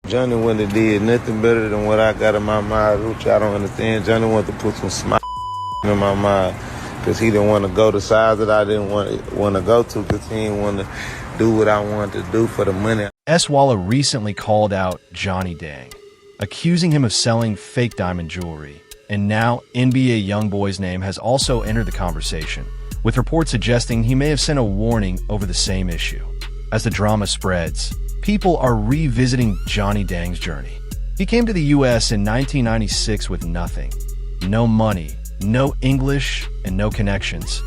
Johnny wouldn't have did nothing better than what I got in my mind, which I don't understand. Johnny wanted to put some smile in my mind because he didn't want to go the size that I didn't want to go to because he didn't want to do what I wanted to do for the money. S. Walla recently called out Johnny Dang, accusing him of selling fake diamond jewelry. And now NBA YoungBoy's name has also entered the conversation, with reports suggesting he may have sent a warning over the same issue. As the drama spreads, people are revisiting Johnny Dang's journey. He came to the U.S. in 1996 with nothing. No money, no English, and no connections,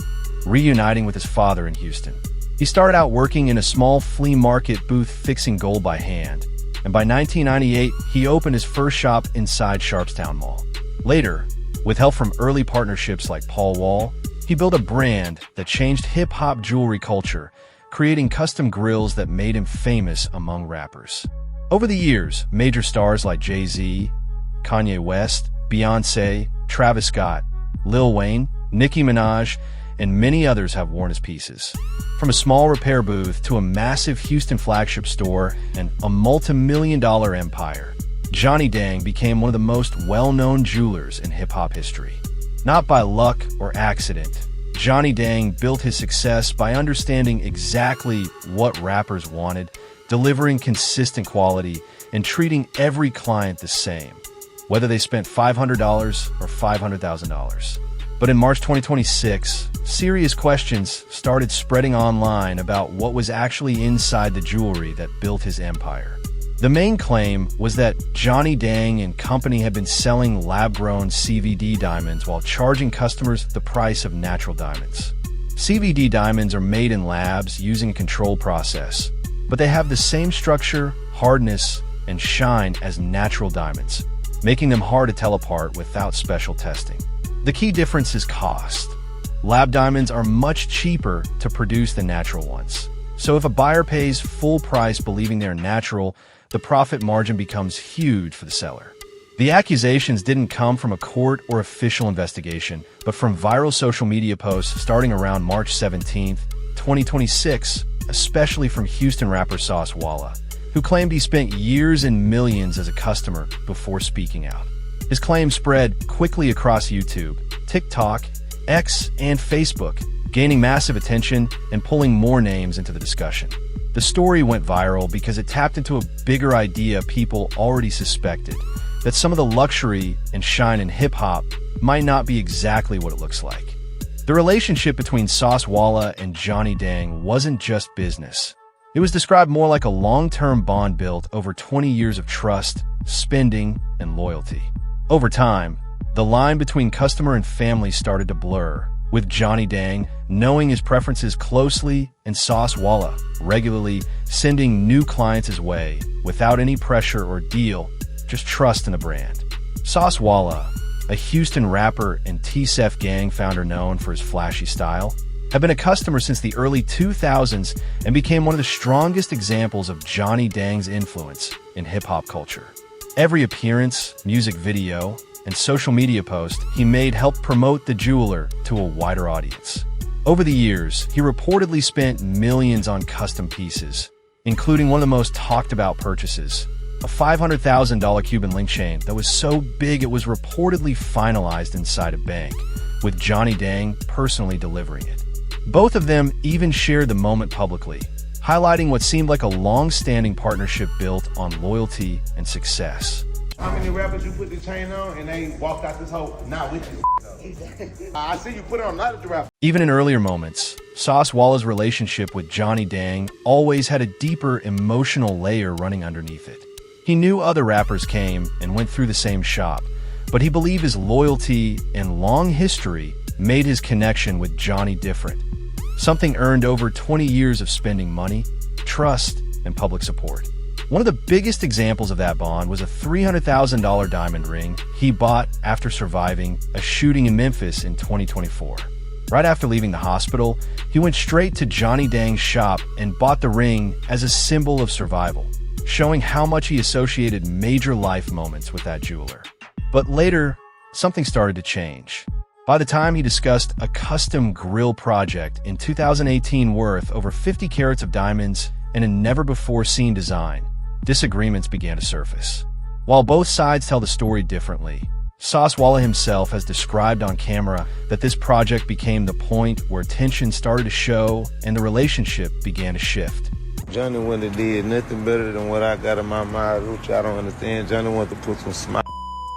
reuniting with his father in Houston. He started out working in a small flea market booth fixing gold by hand, and by 1998, he opened his first shop inside Sharpstown Mall. Later, with help from early partnerships like Paul Wall, he built a brand that changed hip-hop jewelry culture, creating custom grills that made him famous among rappers. Over the years, major stars like Jay-Z, Kanye West, Beyoncé, Travis Scott, Lil Wayne, Nicki Minaj, and many others have worn his pieces. From a small repair booth to a massive Houston flagship store and a multi-million-dollar empire, Johnny Dang became one of the most well-known jewelers in hip-hop history. Not by luck or accident, Johnny Dang built his success by understanding exactly what rappers wanted, delivering consistent quality, and treating every client the same, whether they spent $500 or $500,000. But in March 2026, serious questions started spreading online about what was actually inside the jewelry that built his empire. The main claim was that Johnny Dang and company had been selling lab-grown CVD diamonds while charging customers the price of natural diamonds. CVD diamonds are made in labs using a controlled process, but they have the same structure, hardness, and shine as natural diamonds, making them hard to tell apart without special testing. The key difference is cost. Lab diamonds are much cheaper to produce than natural ones. So if a buyer pays full price believing they're natural, the profit margin becomes huge for the seller. The accusations didn't come from a court or official investigation, but from viral social media posts starting around March 17, 2026, especially from Houston rapper Sauce Walla, who claimed he spent years and millions as a customer before speaking out. His claim spread quickly across YouTube, TikTok, X, and Facebook, gaining massive attention and pulling more names into the discussion. The story went viral because it tapped into a bigger idea people already suspected, that some of the luxury and shine in hip-hop might not be exactly what it looks like. The relationship between Sauce Walla and Johnny Dang wasn't just business. It was described more like a long-term bond built over 20 years of trust, spending, and loyalty. Over time, the line between customer and family started to blur, with Johnny Dang knowing his preferences closely and Sauce Walla regularly sending new clients his way without any pressure or deal, just trust in the brand. Sauce Walla, a Houston rapper and T-Sef gang founder known for his flashy style, had been a customer since the early 2000s and became one of the strongest examples of Johnny Dang's influence in hip-hop culture. Every appearance, music video, and social media post he made helped promote the jeweler to a wider audience. Over the years, he reportedly spent millions on custom pieces, including one of the most talked about purchases, a $500,000 Cuban link chain that was so big it was reportedly finalized inside a bank, with Johnny Dang personally delivering it. Both of them even shared the moment publicly, highlighting what seemed like a long-standing partnership built on loyalty and success. How many rappers you put the chain on and they walked out this hole not with you? I see you put it on not at the rapper. Even in earlier moments, Sauce Walla's relationship with Johnny Dang always had a deeper emotional layer running underneath it. He knew other rappers came and went through the same shop, but he believed his loyalty and long history made his connection with Johnny different, something earned over 20 years of spending money, trust, and public support. One of the biggest examples of that bond was a $300,000 diamond ring he bought after surviving a shooting in Memphis in 2024. Right after leaving the hospital, he went straight to Johnny Dang's shop and bought the ring as a symbol of survival, showing how much he associated major life moments with that jeweler. But later, something started to change. By the time he discussed a custom grill project in 2018 worth over 50 carats of diamonds and a never-before-seen design, disagreements began to surface. While both sides tell the story differently, Sauce Wallah himself has described on camera that this project became the point where tension started to show and the relationship began to shift. Johnny wouldn't have did nothing better than what I got in my mind, which I don't understand. Johnny wanted to put some smile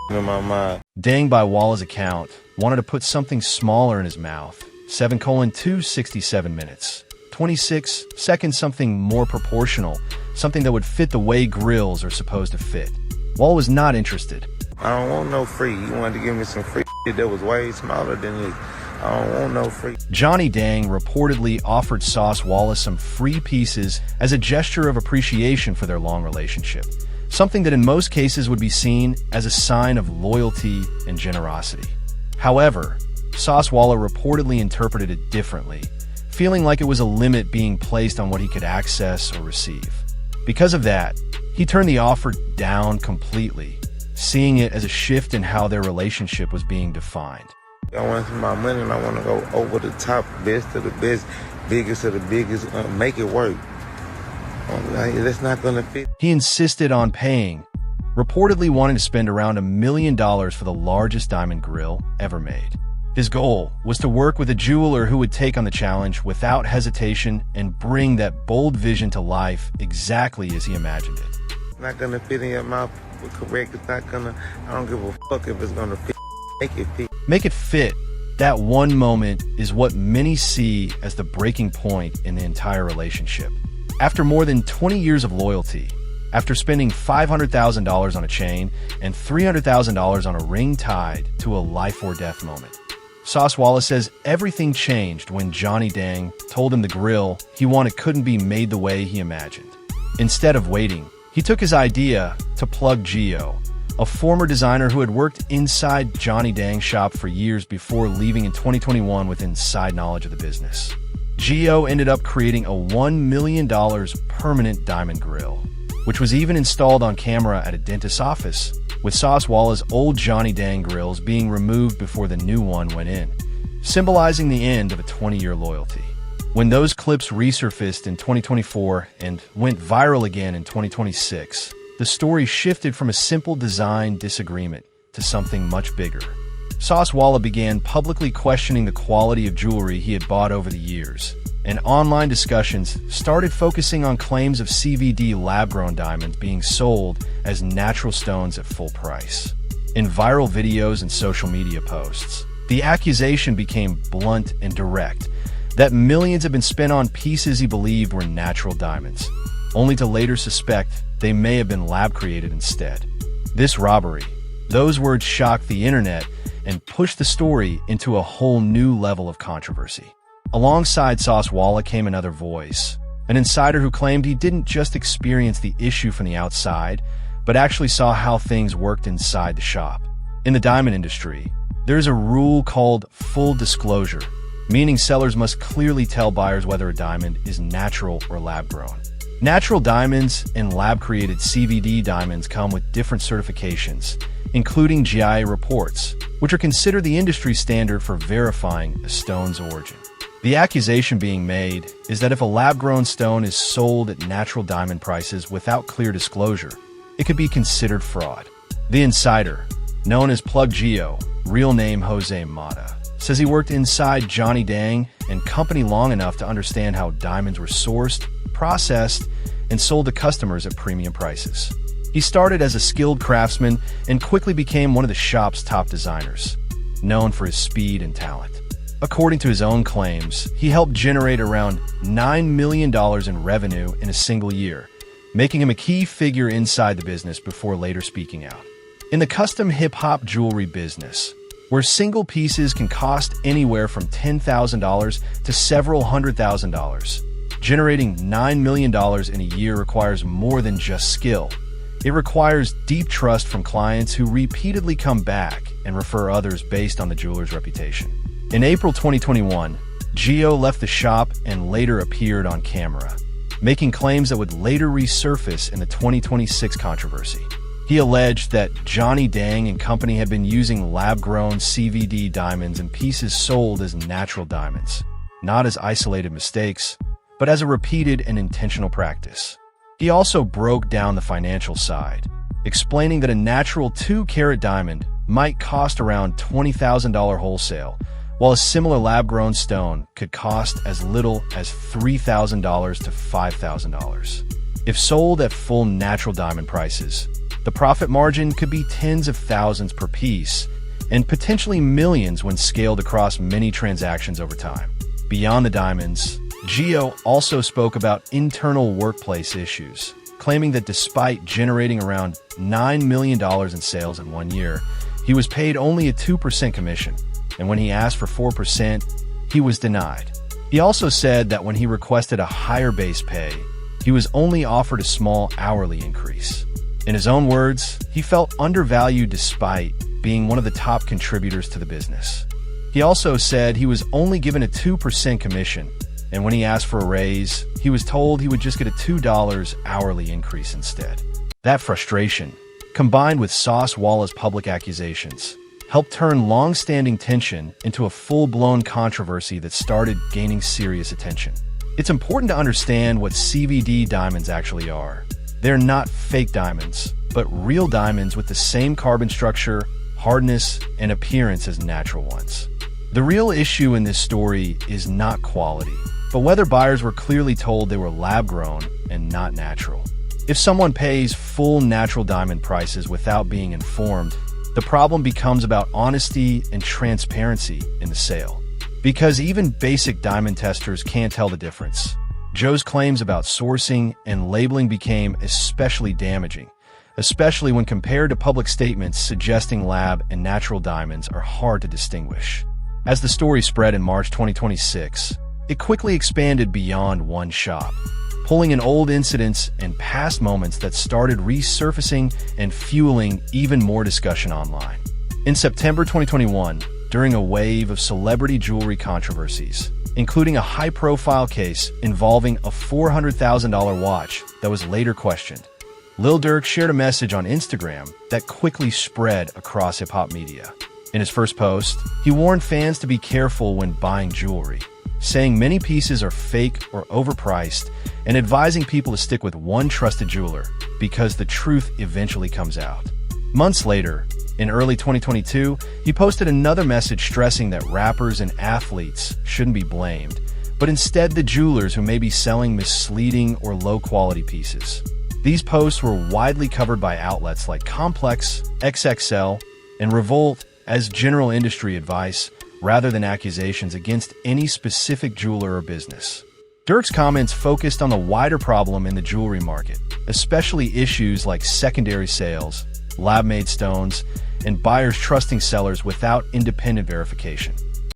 in my mind. Dang, by Wallah's account, wanted to put something smaller in his mouth. 7:267 minutes. 26 seconds, something more proportional, something that would fit the way grills are supposed to fit. Wallah was not interested. I don't want no free. He wanted to give me some free shit that was way smaller than this. I don't want no free. Johnny Dang reportedly offered Sauce Wallah some free pieces as a gesture of appreciation for their long relationship, something that in most cases would be seen as a sign of loyalty and generosity. However, Sauce Wallah reportedly interpreted it differently, feeling like it was a limit being placed on what he could access or receive. Because of that, he turned the offer down completely, seeing it as a shift in how their relationship was being defined. I want my money and I want to go over the top, best of the best, biggest of the biggest, make it work. That's not going to fit. He insisted on paying, reportedly wanting to spend around $1 million for the largest diamond grill ever made. His goal was to work with a jeweler who would take on the challenge without hesitation and bring that bold vision to life exactly as he imagined it. It's not going to fit in your mouth, correct? It's not going to, I don't give a fuck if it's going to fit. Make it fit. Make it fit. That one moment is what many see as the breaking point in the entire relationship. After more than 20 years of loyalty, after spending $500,000 on a chain and $300,000 on a ring tied to a life or death moment, Sauce Wallah says everything changed when Johnny Dang told him the grill he wanted couldn't be made the way he imagined. Instead of waiting, he took his idea to Plug Geo, a former designer who had worked inside Johnny Dang's shop for years before leaving in 2021 with inside knowledge of the business. Geo ended up creating a $1 million permanent diamond grill, which was even installed on camera at a dentist's office, with Sauce Wallah's old Johnny Dang grills being removed before the new one went in, symbolizing the end of a 20-year loyalty. When those clips resurfaced in 2024 and went viral again in 2026, the story shifted from a simple design disagreement to something much bigger. Sauce Wallah began publicly questioning the quality of jewelry he had bought over the years, and online discussions started focusing on claims of CVD lab-grown diamonds being sold as natural stones at full price. In viral videos and social media posts, the accusation became blunt and direct that millions had been spent on pieces he believed were natural diamonds, only to later suspect they may have been lab-created instead. This robbery, those words shocked the internet and pushed the story into a whole new level of controversy. Alongside Sauce Wallah came another voice, an insider who claimed he didn't just experience the issue from the outside, but actually saw how things worked inside the shop. In the diamond industry, there's a rule called full disclosure, meaning sellers must clearly tell buyers whether a diamond is natural or lab-grown. Natural diamonds and lab-created CVD diamonds come with different certifications, including GIA reports, which are considered the industry standard for verifying a stone's origin. The accusation being made is that if a lab-grown stone is sold at natural diamond prices without clear disclosure, it could be considered fraud. The insider, known as Plug Geo, real name Jose Mata, says he worked inside Johnny Dang and company long enough to understand how diamonds were sourced, processed, and sold to customers at premium prices. He started as a skilled craftsman and quickly became one of the shop's top designers, known for his speed and talent. According to his own claims, he helped generate around $9 million in revenue in a single year, making him a key figure inside the business before later speaking out. In the custom hip-hop jewelry business, where single pieces can cost anywhere from $10,000 to several $100,000, generating $9 million in a year requires more than just skill. It requires deep trust from clients who repeatedly come back and refer others based on the jeweler's reputation. In April 2021, Geo left the shop and later appeared on camera, making claims that would later resurface in the 2026 controversy. He alleged that Johnny Dang and company had been using lab-grown CVD diamonds and pieces sold as natural diamonds, not as isolated mistakes, but as a repeated and intentional practice. He also broke down the financial side, explaining that a natural 2-carat diamond might cost around $20,000 wholesale, while a similar lab-grown stone could cost as little as $3,000 to $5,000. If sold at full natural diamond prices, the profit margin could be tens of thousands per piece, and potentially millions when scaled across many transactions over time. Beyond the diamonds, Gio also spoke about internal workplace issues, claiming that despite generating around $9 million in sales in 1 year, he was paid only a 2% commission, and when he asked for 4%, he was denied. He also said that when he requested a higher base pay, he was only offered a small hourly increase. In his own words, he felt undervalued despite being one of the top contributors to the business. He also said he was only given a 2% commission, and when he asked for a raise, he was told he would just get a $2 hourly increase instead. That frustration, combined with Sauce Walla's public accusations, helped turn long-standing tension into a full-blown controversy that started gaining serious attention. It's important to understand what CVD diamonds actually are. They're not fake diamonds, but real diamonds with the same carbon structure, hardness, and appearance as natural ones. The real issue in this story is not quality, but whether buyers were clearly told they were lab-grown and not natural. If someone pays full natural diamond prices without being informed, the problem becomes about honesty and transparency in the sale. Because even basic diamond testers can't tell the difference. Joe's claims about sourcing and labeling became especially damaging, especially when compared to public statements suggesting lab and natural diamonds are hard to distinguish. As the story spread in March 2026, it quickly expanded beyond one shop, pulling in old incidents and past moments that started resurfacing and fueling even more discussion online. In September 2021, during a wave of celebrity jewelry controversies, including a high-profile case involving a $400,000 watch that was later questioned, Lil Durk shared a message on Instagram that quickly spread across hip-hop media. In his first post, he warned fans to be careful when buying jewelry, saying many pieces are fake or overpriced, and advising people to stick with one trusted jeweler because the truth eventually comes out. Months later, in early 2022, he posted another message stressing that rappers and athletes shouldn't be blamed, but instead the jewelers who may be selling misleading or low-quality pieces. These posts were widely covered by outlets like Complex, XXL, and Revolt as general industry advice rather than accusations against any specific jeweler or business. Durk's comments focused on the wider problem in the jewelry market, especially issues like secondary sales, lab-made stones, and buyers trusting sellers without independent verification.